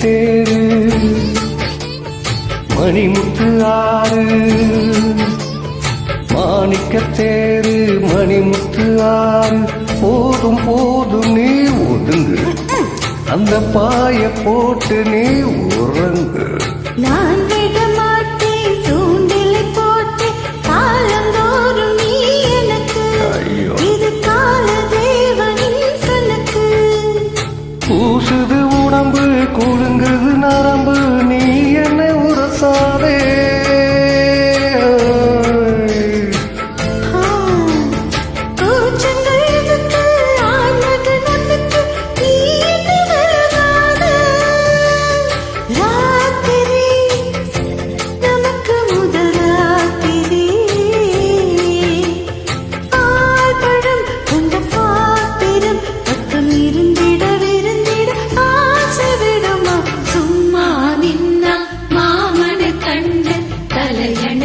தேரு மணிமுத்து ஆறு மாணிக்க தேரு மணிமுத்து ஆறு போதும் போதும் நீ ஒதுங்கு அந்த பாய போட்டு நீ உறங்கு நான் விட மாட்டேன் தூண்டிலை போட்டு காலந்தோறும் நீ எனக்கு இது கால தேவனின் கணக்கு பூசுது உடம்பு குலுங்குது நரம்பு நீ என்னை உரசாதே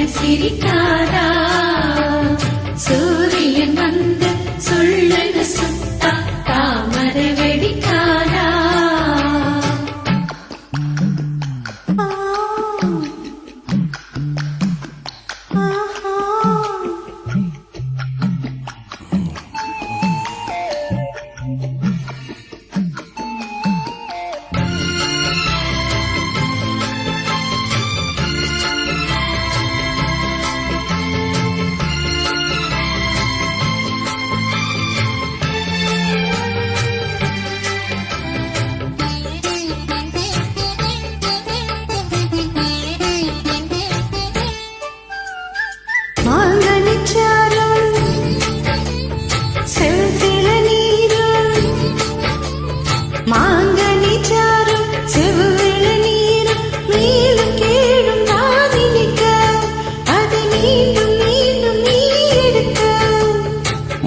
சிரிக்காதா சூரியன் வந்து சொல்லுன்னு சுத்தா தாமரை வெடிக்காதா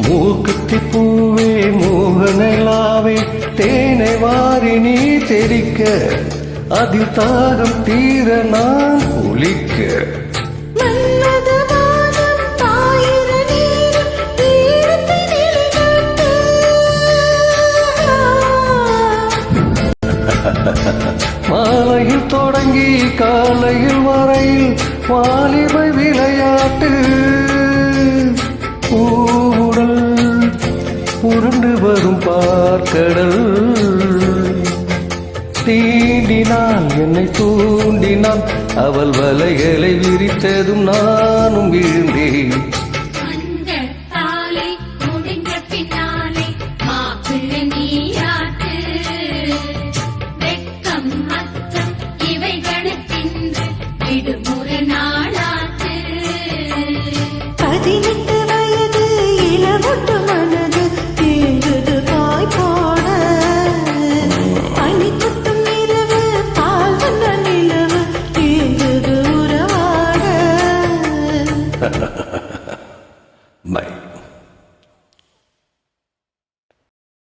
மூக்குத்தி பூவே மோகனலாவே தேனை வாரி நீ தெரிக்க அதில் தாகம் தீர நான் குளிக்க மாலையில் தொடங்கி காலையில் வரையில் வாலிபை விளையாட்டு பூவுடல் உருண்டு வரும் பார்க்கடல் தீண்டினான் என்னை தூண்டினான் அவள் வலைகளை விரித்ததும் நானும் விழுந்தேன்